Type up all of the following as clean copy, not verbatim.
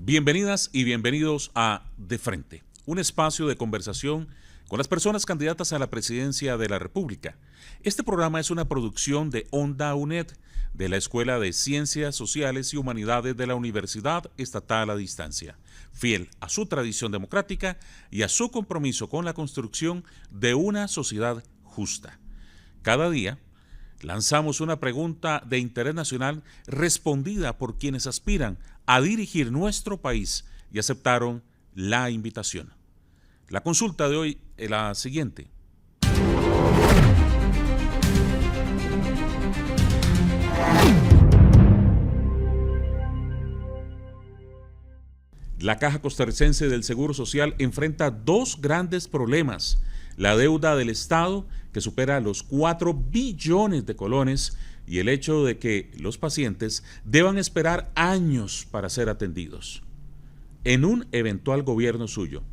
Bienvenidas y bienvenidos a De Frente, un espacio de conversación con las personas candidatas a la presidencia de la República. Este programa es una producción de Onda UNED, de la Escuela de Ciencias Sociales y Humanidades de la Universidad Estatal a Distancia, fiel a su tradición democrática y a su compromiso con la construcción de una sociedad justa. Cada día lanzamos una pregunta de interés nacional respondida por quienes aspiran a dirigir nuestro país y aceptaron la invitación. La consulta de hoy es la siguiente. La Caja Costarricense del Seguro Social enfrenta dos grandes problemas: la deuda del Estado, que supera los 4 billones de colones, y el hecho de que los pacientes deban esperar años para ser atendidos. En un eventual gobierno suyo,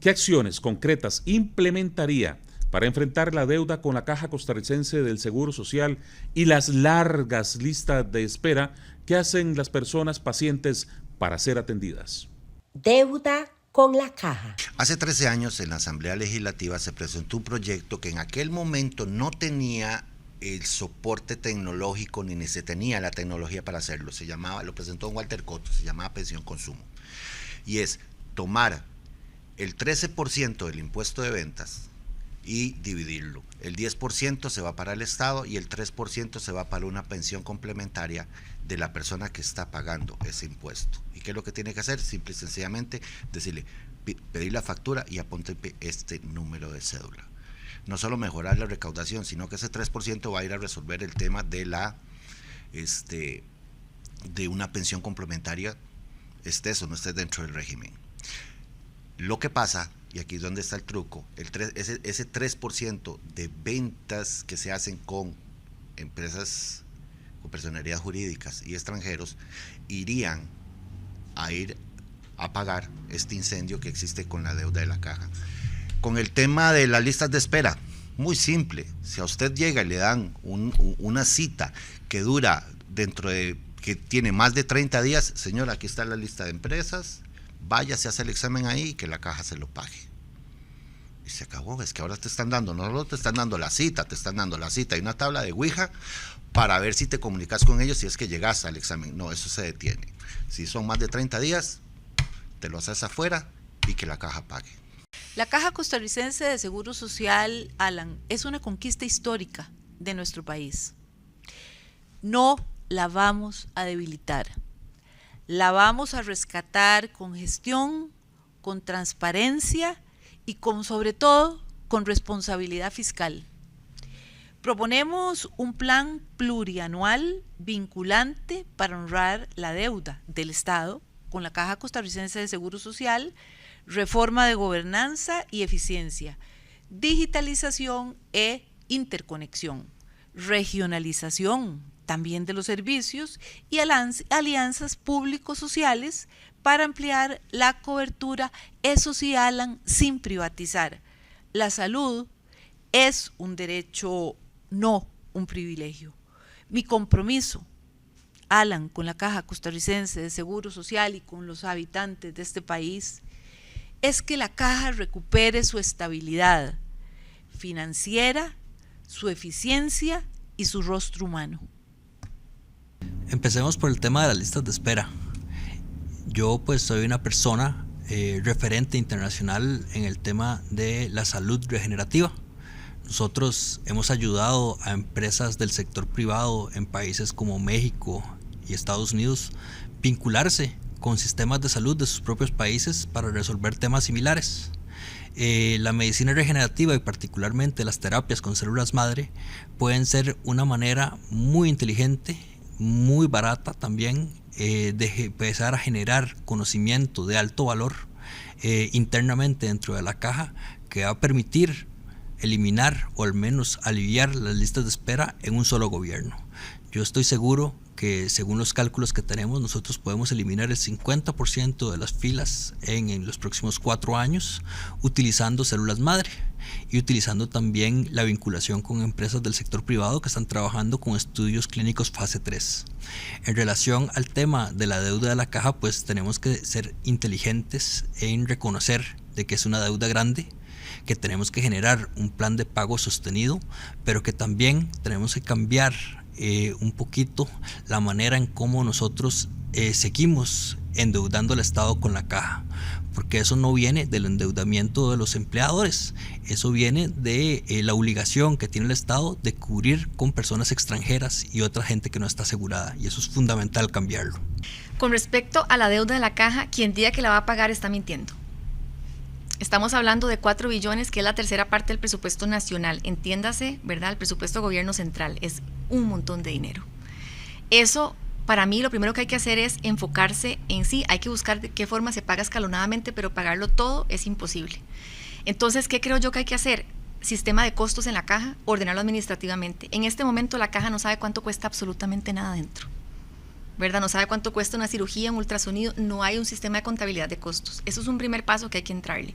¿qué acciones concretas implementaría para enfrentar la deuda con la Caja Costarricense del Seguro Social y las largas listas de espera que hacen las personas pacientes para ser atendidas? Deuda con la Caja. Hace 13 años en la Asamblea Legislativa se presentó un proyecto que en aquel momento no tenía el soporte tecnológico ni se tenía la tecnología para hacerlo. Lo presentó Walter Cotto, se llamaba Pensión Consumo. Y es tomar el 13% del impuesto de ventas y dividirlo. El 10% se va para el Estado y el 3% se va para una pensión complementaria de la persona que está pagando ese impuesto. ¿Y qué es lo que tiene que hacer? Simple y sencillamente decirle, pedir la factura y apunte este número de cédula. No solo mejorar la recaudación, sino que ese 3% va a ir a resolver el tema de de una pensión complementaria, estés o no estés dentro del régimen. Lo que pasa, y aquí es donde está el truco, ese 3% de ventas que se hacen con empresas con personalidades jurídicas y extranjeros irían a pagar este incendio que existe con la deuda de la Caja. Con el tema de las listas de espera, muy simple. Si a usted llega y le dan una cita que dura que tiene más de 30 días, señor, aquí está la lista de empresas, vaya, se hace el examen ahí y que la Caja se lo pague. Y se acabó. Es que ahora te están dando, no solo te están dando la cita, te están dando la cita y una tabla de Ouija para ver si te comunicas con ellos si es que llegas al examen. No, eso se detiene. Si son más de 30 días, te lo haces afuera y que la Caja pague. La Caja Costarricense de Seguro Social, Alan, es una conquista histórica de nuestro país. No la vamos a debilitar. La vamos a rescatar con gestión, con transparencia y sobre todo con responsabilidad fiscal. Proponemos un plan plurianual vinculante para honrar la deuda del Estado con la Caja Costarricense de Seguro Social, reforma de gobernanza y eficiencia, digitalización e interconexión, regionalización también de los servicios y alianzas público-sociales para ampliar la cobertura, eso sí, Alan, sin privatizar. La salud es un derecho, no un privilegio. Mi compromiso, Alan, con la Caja Costarricense de Seguro Social y con los habitantes de este país, es que la Caja recupere su estabilidad financiera, su eficiencia y su rostro humano. Empecemos por el tema de las listas de espera. Yo pues soy una persona referente internacional en el tema de la salud regenerativa. Nosotros hemos ayudado a empresas del sector privado en países como México y Estados Unidos vincularse con sistemas de salud de sus propios países para resolver temas similares. La medicina regenerativa y particularmente las terapias con células madre pueden ser una manera muy inteligente, muy barata también, de empezar a generar conocimiento de alto valor internamente dentro de la Caja, que va a permitir eliminar o al menos aliviar las listas de espera en un solo gobierno. Yo estoy seguro que según los cálculos que tenemos, nosotros podemos eliminar el 50% de las filas en los próximos 4 años utilizando células madre y utilizando también la vinculación con empresas del sector privado que están trabajando con estudios clínicos fase 3. En relación al tema de la deuda de la caja, pues tenemos que ser inteligentes en reconocer de que es una deuda grande, que tenemos que generar un plan de pago sostenido, pero que también tenemos que cambiar un poquito la manera en cómo nosotros seguimos endeudando al Estado con la caja, porque eso no viene del endeudamiento de los empleadores, eso viene de la obligación que tiene el Estado de cubrir con personas extranjeras y otra gente que no está asegurada, y eso es fundamental cambiarlo. Con respecto a la deuda de la caja, quien diga que la va a pagar está mintiendo. Estamos hablando de 4 billones, que es la tercera parte del presupuesto nacional. Entiéndase, ¿verdad? El presupuesto del gobierno central es un montón de dinero. Eso, para mí, lo primero que hay que hacer es enfocarse en sí. Hay que buscar de qué forma se paga escalonadamente, pero pagarlo todo es imposible. Entonces, ¿qué creo yo que hay que hacer? Sistema de costos en la caja, ordenarlo administrativamente. En este momento la caja no sabe cuánto cuesta absolutamente nada dentro, ¿verdad? No sabe cuánto cuesta una cirugía, un ultrasonido, no hay un sistema de contabilidad de costos. Eso es un primer paso que hay que entrarle.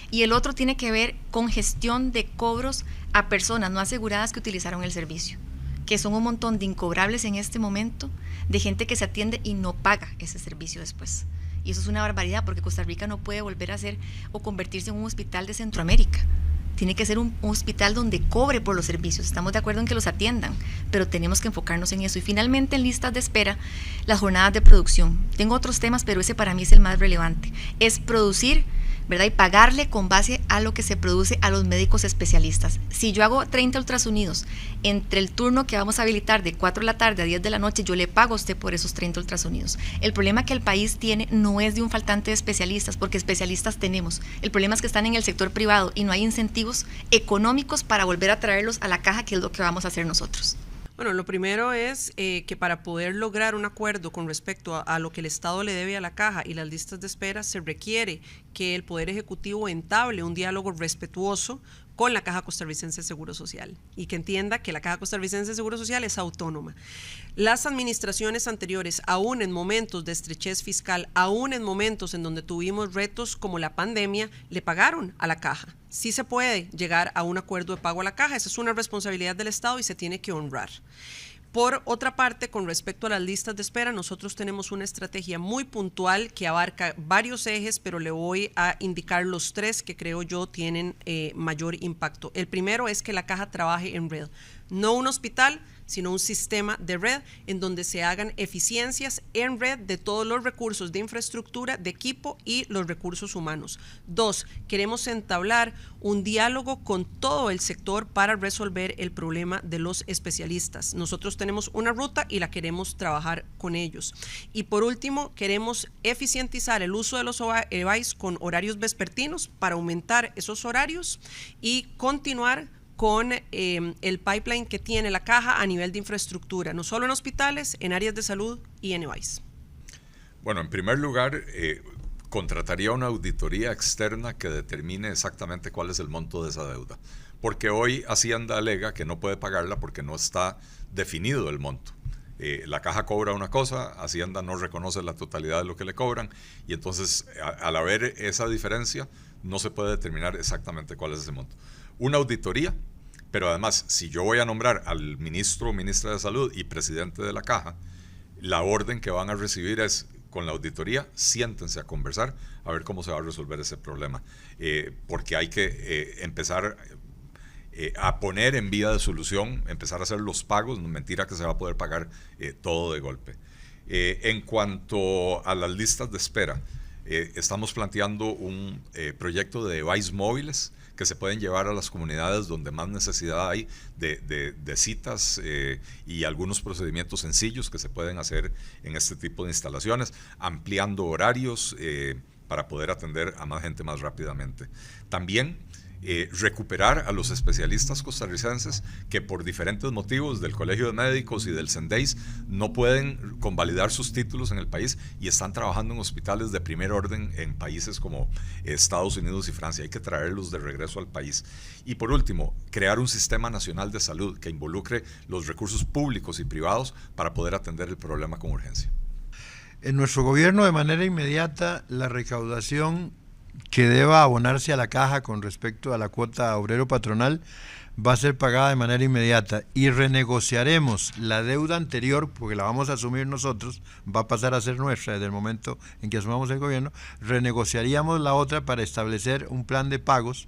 Y el otro tiene que ver con gestión de cobros a personas no aseguradas que utilizaron el servicio, que son un montón de incobrables en este momento, de gente que se atiende y no paga ese servicio después. Y eso es una barbaridad, porque Costa Rica no puede volver a ser o convertirse en un hospital de Centroamérica. Tiene que ser un hospital donde cobre por los servicios. Estamos de acuerdo en que los atiendan, pero tenemos que enfocarnos en eso. Y finalmente, en listas de espera, las jornadas de producción. Tengo otros temas, pero ese para mí es el más relevante. Es producir, ¿verdad? Y pagarle con base a lo que se produce a los médicos especialistas. Si yo hago 30 ultrasonidos entre el turno que vamos a habilitar de 4 de la tarde a 10 de la noche, yo le pago a usted por esos 30 ultrasonidos. El problema que el país tiene no es de un faltante de especialistas, porque especialistas tenemos. El problema es que están en el sector privado y no hay incentivos económicos para volver a traerlos a la caja, que es lo que vamos a hacer nosotros. Bueno, lo primero es que para poder lograr un acuerdo con respecto a lo que el Estado le debe a la caja y las listas de espera, se requiere que el Poder Ejecutivo entable un diálogo respetuoso con la Caja Costarricense de Seguro Social y que entienda que la Caja Costarricense de Seguro Social es autónoma. Las administraciones anteriores, aún en momentos de estrechez fiscal, aún en momentos en donde tuvimos retos como la pandemia, le pagaron a la Caja. Sí se puede llegar a un acuerdo de pago a la Caja, esa es una responsabilidad del Estado y se tiene que honrar. Por otra parte, con respecto a las listas de espera, nosotros tenemos una estrategia muy puntual que abarca varios ejes, pero le voy a indicar los 3 que creo yo tienen mayor impacto. El primero es que la caja trabaje en red, no un hospital, sino un sistema de red en donde se hagan eficiencias en red de todos los recursos de infraestructura, de equipo y los recursos humanos. 2, queremos entablar un diálogo con todo el sector para resolver el problema de los especialistas. Nosotros tenemos una ruta y la queremos trabajar con ellos. Y por último, queremos eficientizar el uso de los EVAIS con horarios vespertinos para aumentar esos horarios y continuar con el pipeline que tiene la caja a nivel de infraestructura, no solo en hospitales, en áreas de salud y en EVAIS. Bueno, en primer lugar, contrataría una auditoría externa que determine exactamente cuál es el monto de esa deuda, porque hoy Hacienda alega que no puede pagarla porque no está definido el monto. La caja cobra una cosa, Hacienda no reconoce la totalidad de lo que le cobran y entonces al haber esa diferencia no se puede determinar exactamente cuál es ese monto. Una auditoría, pero además si yo voy a nombrar al ministro o ministra de Salud y presidente de la caja, la orden que van a recibir es: con la auditoría, siéntense a conversar a ver cómo se va a resolver ese problema, porque hay que empezar a poner en vía de solución, empezar a hacer los pagos, no mentira que se va a poder pagar todo de golpe. En cuanto a las listas de espera, estamos planteando un proyecto de device móviles que se pueden llevar a las comunidades donde más necesidad hay de citas y algunos procedimientos sencillos que se pueden hacer en este tipo de instalaciones, ampliando horarios para poder atender a más gente más rápidamente. También recuperar a los especialistas costarricenses que por diferentes motivos del Colegio de Médicos y del CENDEIS no pueden convalidar sus títulos en el país y están trabajando en hospitales de primer orden en países como Estados Unidos y Francia. Hay que traerlos de regreso al país. Y por último, crear un sistema nacional de salud que involucre los recursos públicos y privados para poder atender el problema con urgencia. En nuestro gobierno, de manera inmediata, la recaudación que deba abonarse a la caja con respecto a la cuota obrero patronal va a ser pagada de manera inmediata y renegociaremos la deuda anterior, porque la vamos a asumir nosotros, va a pasar a ser nuestra desde el momento en que asumamos el gobierno, renegociaríamos la otra para establecer un plan de pagos,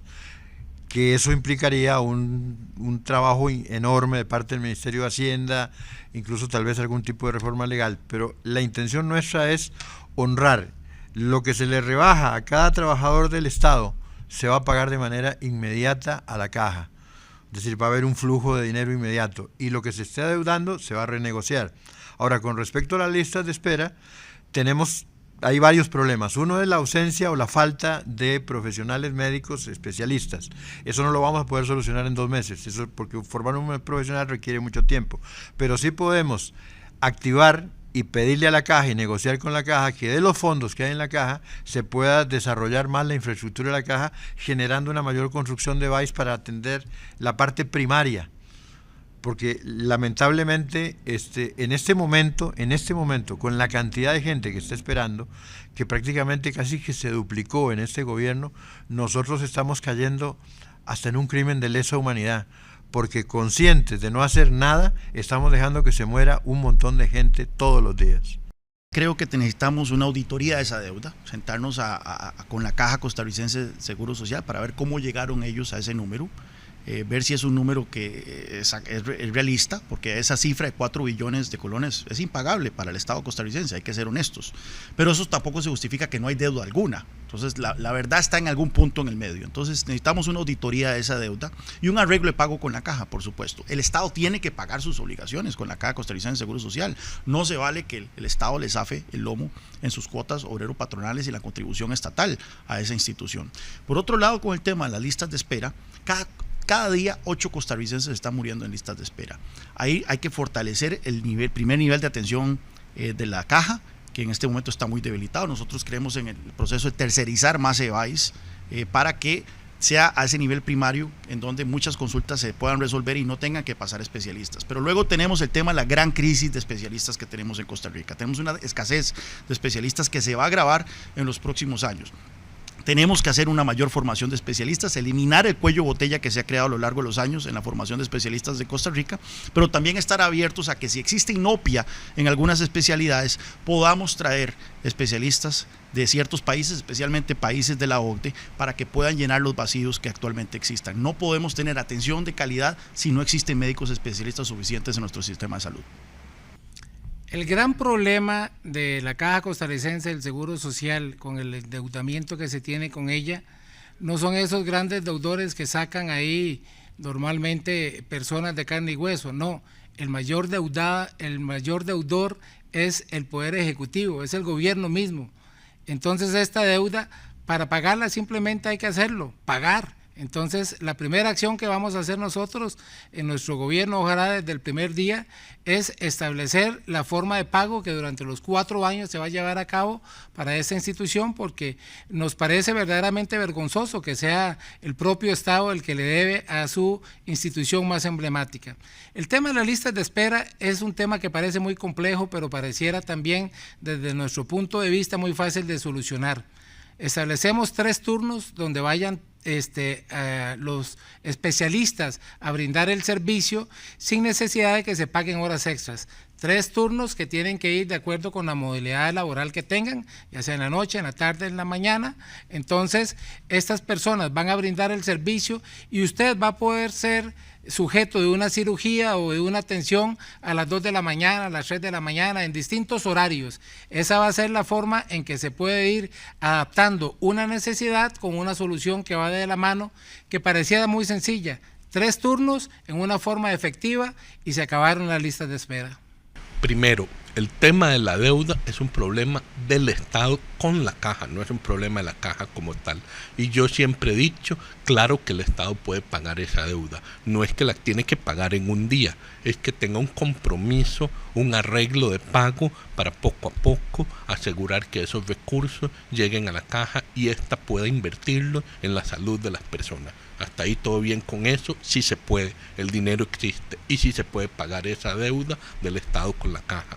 que eso implicaría un trabajo enorme de parte del Ministerio de Hacienda, incluso tal vez algún tipo de reforma legal, pero la intención nuestra es honrar lo que se le rebaja a cada trabajador del Estado, se va a pagar de manera inmediata a la caja. Es decir, va a haber un flujo de dinero inmediato y lo que se esté adeudando se va a renegociar. Ahora, con respecto a las listas de espera, hay varios problemas. Uno es la ausencia o la falta de profesionales médicos especialistas. Eso no lo vamos a poder solucionar en 2 meses, eso porque formar un profesional requiere mucho tiempo. Pero sí podemos activar y pedirle a la caja y negociar con la caja que de los fondos que hay en la caja se pueda desarrollar más la infraestructura de la caja, generando una mayor construcción de BAIS para atender la parte primaria. Porque lamentablemente en este momento, con la cantidad de gente que está esperando, que prácticamente casi que se duplicó en este gobierno, nosotros estamos cayendo hasta en un crimen de lesa humanidad, porque conscientes de no hacer nada, estamos dejando que se muera un montón de gente todos los días. Creo que necesitamos una auditoría de esa deuda, sentarnos con la Caja Costarricense de Seguro Social para ver cómo llegaron ellos a ese número, ver si es un número que es realista, porque esa cifra de 4 billones de colones es impagable para el Estado costarricense, hay que ser honestos, pero eso tampoco se justifica que no hay deuda alguna. Entonces la verdad está en algún punto en el medio. Entonces necesitamos una auditoría de esa deuda y un arreglo de pago con la caja, por supuesto. El Estado tiene que pagar sus obligaciones con la Caja Costarricense de Seguro Social. No se vale que el Estado le zafe el lomo en sus cuotas obrero-patronales y la contribución estatal a esa institución. Por otro lado, con el tema de las listas de espera, cada día 8 costarricenses están muriendo en listas de espera. Ahí hay que fortalecer el primer nivel de atención de la caja, que en este momento está muy debilitado. Nosotros creemos en el proceso de tercerizar más EBAIS para que sea a ese nivel primario en donde muchas consultas se puedan resolver y no tengan que pasar especialistas. Pero luego tenemos el tema de la gran crisis de especialistas que tenemos en Costa Rica. Tenemos una escasez de especialistas que se va a agravar en los próximos años. Tenemos que hacer una mayor formación de especialistas, eliminar el cuello botella que se ha creado a lo largo de los años en la formación de especialistas de Costa Rica, pero también estar abiertos a que si existe inopia en algunas especialidades, podamos traer especialistas de ciertos países, especialmente países de la OCDE, para que puedan llenar los vacíos que actualmente existan. No podemos tener atención de calidad si no existen médicos especialistas suficientes en nuestro sistema de salud. El gran problema de la Caja Costarricense del Seguro Social con el endeudamiento que se tiene con ella no son esos grandes deudores que sacan ahí normalmente personas de carne y hueso, no, el mayor deudor es el Poder Ejecutivo, es el gobierno mismo. Entonces esta deuda, para pagarla simplemente hay que hacerlo, pagar. Entonces, la primera acción que vamos a hacer nosotros en nuestro gobierno, ojalá desde el primer día, es establecer la forma de pago que durante los 4 años se va a llevar a cabo para esta institución, porque nos parece verdaderamente vergonzoso que sea el propio Estado el que le debe a su institución más emblemática. El tema de las listas de espera es un tema que parece muy complejo, pero pareciera también, desde nuestro punto de vista, muy fácil de solucionar. Establecemos 3 turnos donde vayan los especialistas a brindar el servicio sin necesidad de que se paguen horas extras. 3 turnos que tienen que ir de acuerdo con la modalidad laboral que tengan, ya sea en la noche, en la tarde, en la mañana. Entonces, estas personas van a brindar el servicio y usted va a poder ser sujeto de una cirugía o de una atención a las 2 de la mañana, a las 3 de la mañana, en distintos horarios. Esa va a ser la forma en que se puede ir adaptando una necesidad con una solución que va de la mano, que parecía muy sencilla. 3 turnos en una forma efectiva y se acabaron las listas de espera. Primero, el tema de la deuda es un problema del Estado con la caja, no es un problema de la caja como tal. Y yo siempre he dicho, claro que el Estado puede pagar esa deuda. No es que la tiene que pagar en un día, es que tenga un compromiso, un arreglo de pago para poco a poco asegurar que esos recursos lleguen a la caja y ésta pueda invertirlo en la salud de las personas. Hasta ahí todo bien con eso, sí se puede, el dinero existe y sí se puede pagar esa deuda del Estado con la caja.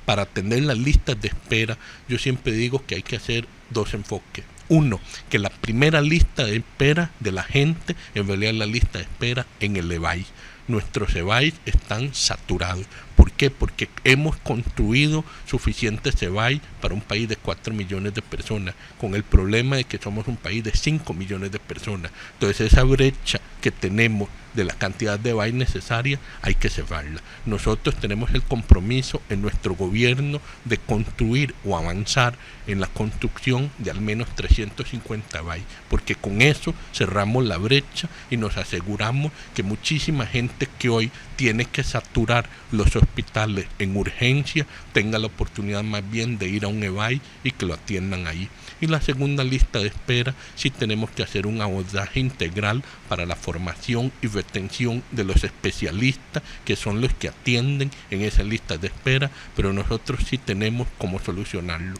Para atender las listas de espera, yo siempre digo que hay que hacer dos enfoques. Uno, que la primera lista de espera de la gente, en realidad es la lista de espera en el EBAI. Nuestros EBAI están saturados. ¿Por qué? Porque hemos construido suficientes EBAI para un país de 4 millones de personas, con el problema de que somos un país de 5 millones de personas. Entonces esa brecha que tenemos de la cantidad de EBAI necesaria hay que cerrarla. Nosotros tenemos el compromiso en nuestro gobierno de construir o avanzar en la construcción de al menos 350 EBAI, porque con eso cerramos la brecha y nos aseguramos que muchísima gente que hoy tiene que saturar los hospitales en urgencia tenga la oportunidad más bien de ir a un EBAI y que lo atiendan ahí. Y la segunda lista de espera, sí tenemos que hacer un abordaje integral para la formación y retención de los especialistas, que son los que atienden en esas listas de espera, pero nosotros sí tenemos cómo solucionarlo.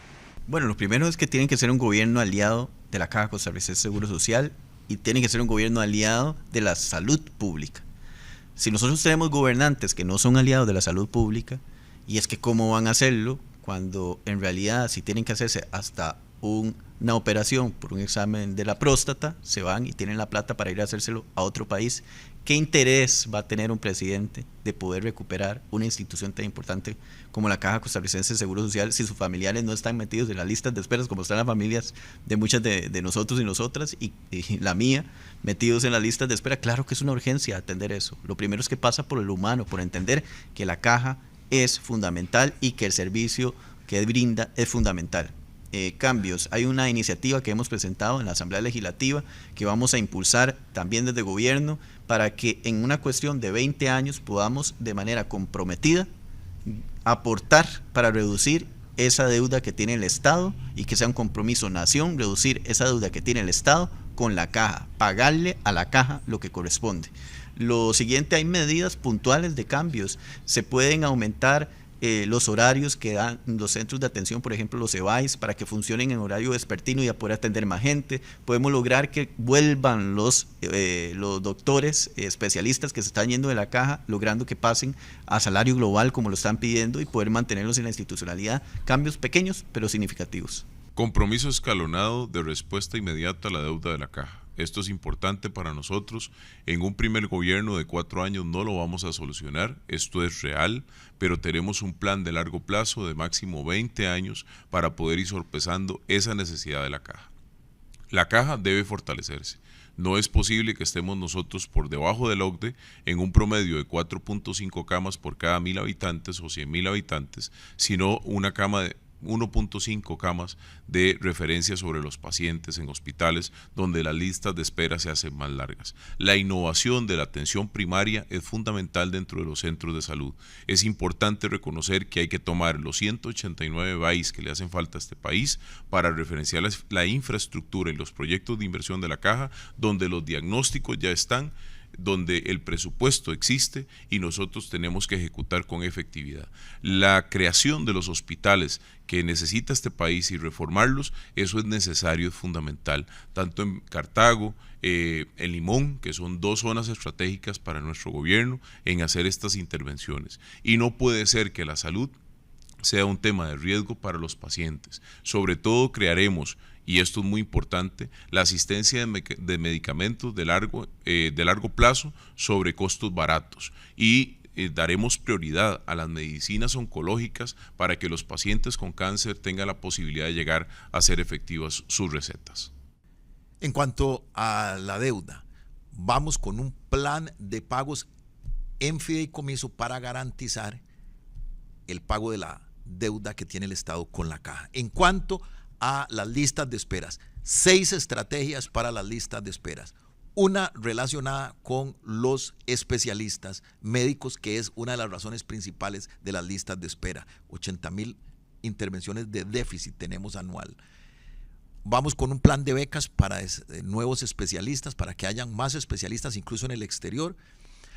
Bueno, lo primero es que tienen que ser un gobierno aliado de la Caja Costarricense de Seguro Social y tiene que ser un gobierno aliado de la salud pública. Si nosotros tenemos gobernantes que no son aliados de la salud pública, y es que cómo van a hacerlo cuando en realidad si tienen que hacerse hasta una operación por un examen de la próstata, se van y tienen la plata para ir a hacérselo a otro país. ¿Qué interés va a tener un presidente de poder recuperar una institución tan importante como la Caja Costarricense de Seguro Social si sus familiares no están metidos en las listas de esperas como están las familias de muchas de nosotros y nosotras y la mía, metidos en las listas de espera? Claro que es una urgencia atender eso. Lo primero es que pasa por lo humano, por entender que la caja es fundamental y que el servicio que brinda es fundamental. Cambios. Hay una iniciativa que hemos presentado en la Asamblea Legislativa que vamos a impulsar también desde el gobierno para que en una cuestión de 20 años podamos de manera comprometida aportar para reducir esa deuda que tiene el Estado y que sea un compromiso nación, reducir esa deuda que tiene el Estado con la caja, pagarle a la caja lo que corresponde. Lo siguiente, hay medidas puntuales de cambios, se pueden aumentar los horarios que dan los centros de atención, por ejemplo los EBAIS, para que funcionen en horario vespertino y a poder atender más gente. Podemos lograr que vuelvan los doctores especialistas que se están yendo de la caja, logrando que pasen a salario global como lo están pidiendo y poder mantenerlos en la institucionalidad. Cambios pequeños pero significativos. Compromiso escalonado de respuesta inmediata a la deuda de la caja. Esto es importante para nosotros. En un primer gobierno de 4 años no lo vamos a solucionar, esto es real, pero tenemos un plan de largo plazo de máximo 20 años para poder ir sopesando esa necesidad de la caja. La caja debe fortalecerse. No es posible que estemos nosotros por debajo del OCDE en un promedio de 4.5 camas por cada 1.000 habitantes o 100.000 habitantes, sino una cama de 1.5 camas de referencia sobre los pacientes en hospitales donde las listas de espera se hacen más largas. La innovación de la atención primaria es fundamental dentro de los centros de salud. Es importante reconocer que hay que tomar los 189 BAIs que le hacen falta a este país para referenciar la infraestructura y los proyectos de inversión de la caja donde los diagnósticos ya están, donde el presupuesto existe y nosotros tenemos que ejecutar con efectividad. La creación de los hospitales que necesita este país y reformarlos, eso es necesario, es fundamental, tanto en Cartago, en Limón, que son 2 zonas estratégicas para nuestro gobierno en hacer estas intervenciones. Y no puede ser que la salud sea un tema de riesgo para los pacientes. Sobre todo crearemos, y esto es muy importante, la asistencia de medicamentos de largo plazo sobre costos baratos y daremos prioridad a las medicinas oncológicas para que los pacientes con cáncer tengan la posibilidad de llegar a ser efectivas sus recetas. En cuanto a la deuda, vamos con un plan de pagos en fideicomiso para garantizar el pago de la deuda que tiene el Estado con la caja. En cuanto a las listas de esperas, 6 estrategias para las listas de esperas. una relacionada con los especialistas médicos, que es una de las razones principales de las listas de espera. 80,000 intervenciones de déficit tenemos anual. Vamos con un plan de becas para nuevos especialistas, para que hayan más especialistas incluso en el exterior.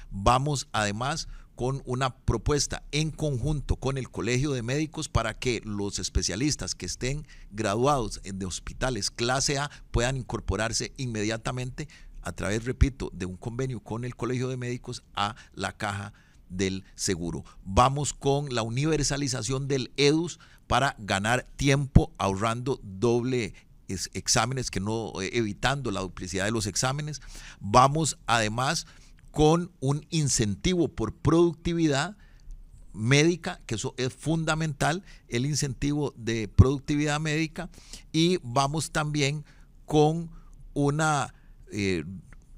Vamos además con una propuesta en conjunto con el Colegio de Médicos para que los especialistas que estén graduados de hospitales clase A puedan incorporarse inmediatamente a través, repito, de un convenio con el Colegio de Médicos a la caja del seguro. Vamos con la universalización del EDUS para ganar tiempo ahorrando doble exámenes, evitando la duplicidad de los exámenes. Vamos además con un incentivo por productividad médica, que eso es fundamental, el incentivo de productividad médica, y vamos también con una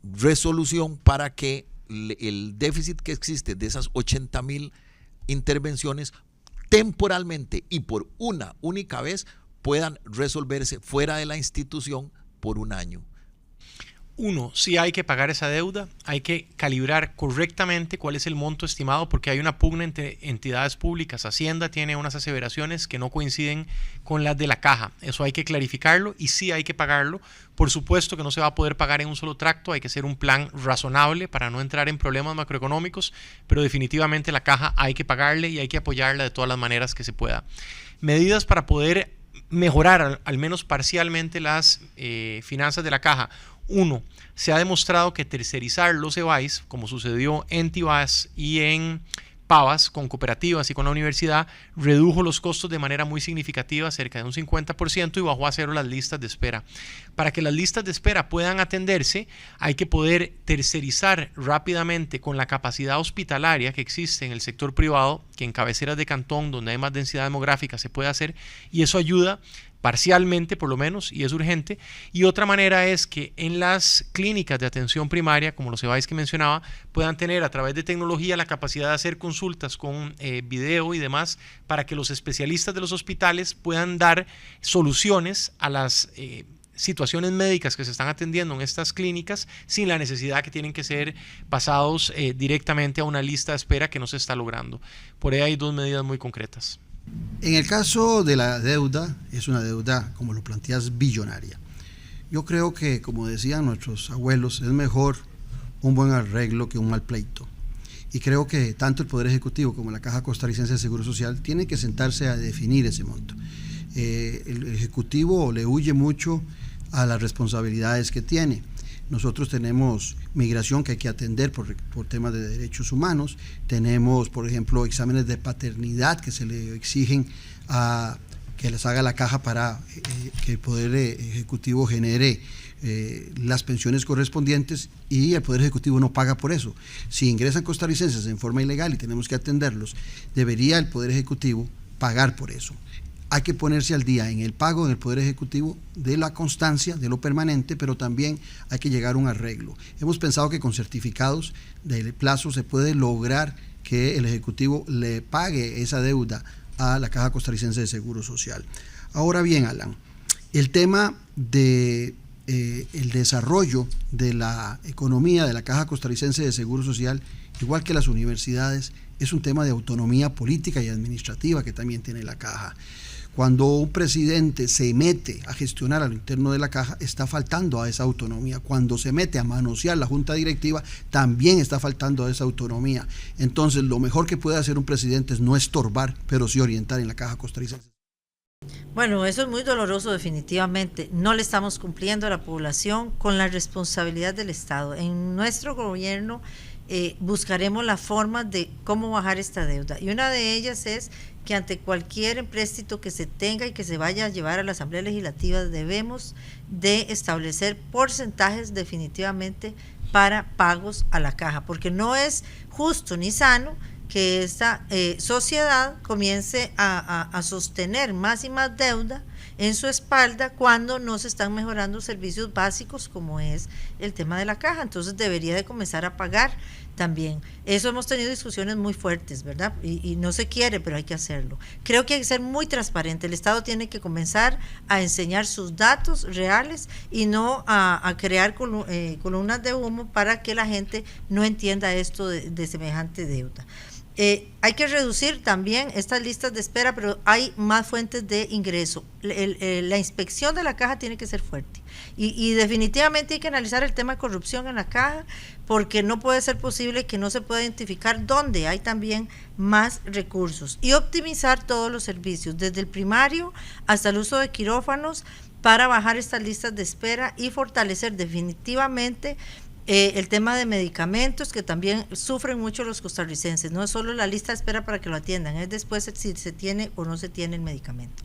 resolución para que el déficit que existe de esas 80,000 intervenciones temporalmente y por una única vez puedan resolverse fuera de la institución por un año. Uno, sí hay que pagar esa deuda, hay que calibrar correctamente cuál es el monto estimado, porque hay una pugna entre entidades públicas. Hacienda tiene unas aseveraciones que no coinciden con las de la Caja. Eso hay que clarificarlo y sí hay que pagarlo. Por supuesto que no se va a poder pagar en un solo tracto, hay que hacer un plan razonable para no entrar en problemas macroeconómicos, pero definitivamente la Caja hay que pagarle y hay que apoyarla de todas las maneras que se pueda. Medidas para poder mejorar al menos parcialmente las finanzas de la Caja. Uno, se ha demostrado que tercerizar los EVAIS, como sucedió en Tibás y en Pavas, con cooperativas y con la universidad, redujo los costos de manera muy significativa, cerca de un 50%, y bajó a cero las listas de espera. Para que las listas de espera puedan atenderse, hay que poder tercerizar rápidamente con la capacidad hospitalaria que existe en el sector privado, que en cabeceras de cantón, donde hay más densidad demográfica, se puede hacer, y eso ayuda parcialmente por lo menos, y es urgente. Y otra manera es que en las clínicas de atención primaria, como los EVAIS que mencionaba, puedan tener a través de tecnología la capacidad de hacer consultas con video y demás, para que los especialistas de los hospitales puedan dar soluciones a las situaciones médicas que se están atendiendo en estas clínicas, sin la necesidad que tienen que ser pasados directamente a una lista de espera que no se está logrando. Por ahí hay dos medidas muy concretas. En el caso de la deuda, es una deuda, como lo planteas, billonaria. Yo creo que, como decían nuestros abuelos, es mejor un buen arreglo que un mal pleito. Y creo que tanto el Poder Ejecutivo como la Caja Costarricense de Seguro Social tienen que sentarse a definir ese monto. El Ejecutivo le huye mucho a las responsabilidades que tiene. Nosotros tenemos migración que hay que atender por temas de derechos humanos, tenemos, por ejemplo, exámenes de paternidad que se le exigen a que les haga la Caja para que el Poder Ejecutivo genere las pensiones correspondientes, y el Poder Ejecutivo no paga por eso. Si ingresan costarricenses en forma ilegal y tenemos que atenderlos, debería el Poder Ejecutivo pagar por eso. Hay que ponerse al día en el pago en el Poder Ejecutivo de la constancia, de lo permanente, pero también hay que llegar a un arreglo. Hemos pensado que con certificados de plazo se puede lograr que el Ejecutivo le pague esa deuda a la Caja Costarricense de Seguro Social. Ahora bien, Alan, el tema de el desarrollo de la economía de la Caja Costarricense de Seguro Social, igual que las universidades, es un tema de autonomía política y administrativa que también tiene la Caja. Cuando un presidente se mete a gestionar a lo interno de la Caja, está faltando a esa autonomía. Cuando se mete a manosear la junta directiva, también está faltando a esa autonomía. Entonces, lo mejor que puede hacer un presidente es no estorbar, pero sí orientar en la Caja Costarricense. Bueno, eso es muy doloroso definitivamente. No le estamos cumpliendo a la población con la responsabilidad del Estado. En nuestro gobierno buscaremos la forma de cómo bajar esta deuda. Y una de ellas es que ante cualquier empréstito que se tenga y que se vaya a llevar a la Asamblea Legislativa, debemos de establecer porcentajes definitivamente para pagos a la Caja, porque no es justo ni sano que esta sociedad comience a sostener más y más deuda en su espalda cuando no se están mejorando servicios básicos como es el tema de la caja. Entonces debería de comenzar a pagar también. Eso hemos tenido discusiones muy fuertes, ¿verdad? Y no se quiere, pero hay que hacerlo. Creo que hay que ser muy transparente. El Estado tiene que comenzar a enseñar sus datos reales y no a crear columnas de humo para que la gente no entienda esto de semejante deuda. Hay que reducir también estas listas de espera, pero hay más fuentes de ingreso. La inspección de la caja tiene que ser fuerte y definitivamente hay que analizar el tema de corrupción en la caja, porque no puede ser posible que no se pueda identificar dónde hay también más recursos, y optimizar todos los servicios, desde el primario hasta el uso de quirófanos, para bajar estas listas de espera y fortalecer definitivamente el tema de medicamentos, que también sufren mucho los costarricenses. No es solo la lista de espera para que lo atiendan, es después si se tiene o no se tiene el medicamento.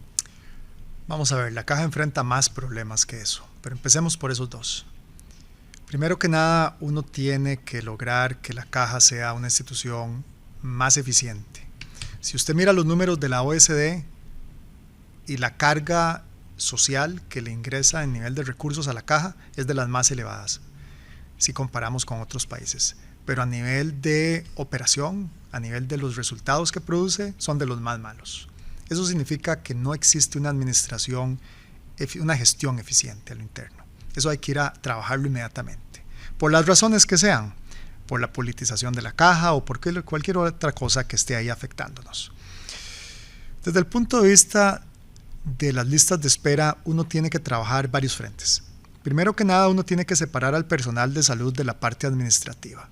Vamos a ver, la caja enfrenta más problemas que eso, pero empecemos por esos dos. Primero que nada, uno tiene que lograr que la caja sea una institución más eficiente. Si usted mira los números de la OSD y la carga social que le ingresa en nivel de recursos a la caja, es de las más elevadas si comparamos con otros países, pero a nivel de operación, a nivel de los resultados que produce, son de los más malos. Eso significa que no existe una administración, una gestión eficiente a lo interno. Eso hay que ir a trabajarlo inmediatamente, por las razones que sean, por la politización de la caja o por cualquier otra cosa que esté ahí afectándonos. Desde el punto de vista de las listas de espera, uno tiene que trabajar varios frentes. Primero que nada, uno tiene que separar al personal de salud de la parte administrativa.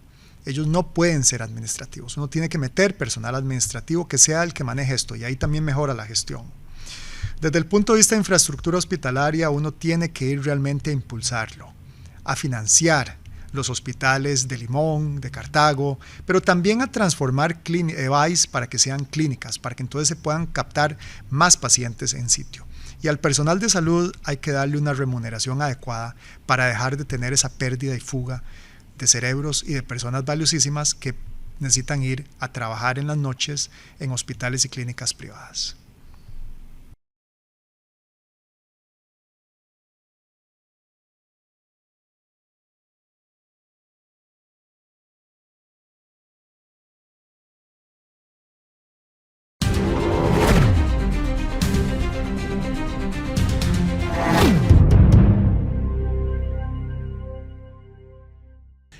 Ellos no pueden ser administrativos. Uno tiene que meter personal administrativo que sea el que maneje esto, y ahí también mejora la gestión. Desde el punto de vista de infraestructura hospitalaria, uno tiene que ir realmente a impulsarlo, a financiar los hospitales de Limón, de Cartago, pero también a transformar EVAIS para que sean clínicas, para que entonces se puedan captar más pacientes en sitio. Y al personal de salud hay que darle una remuneración adecuada para dejar de tener esa pérdida y fuga de cerebros y de personas valiosísimas que necesitan ir a trabajar en las noches en hospitales y clínicas privadas.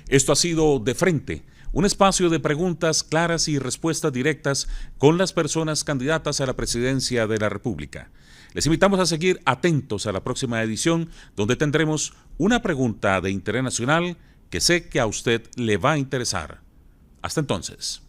Esto ha sido De Frente, un espacio de preguntas claras y respuestas directas con las personas candidatas a la presidencia de la República. Les invitamos a seguir atentos a la próxima edición, donde tendremos una pregunta de interés nacional que sé que a usted le va a interesar. Hasta entonces.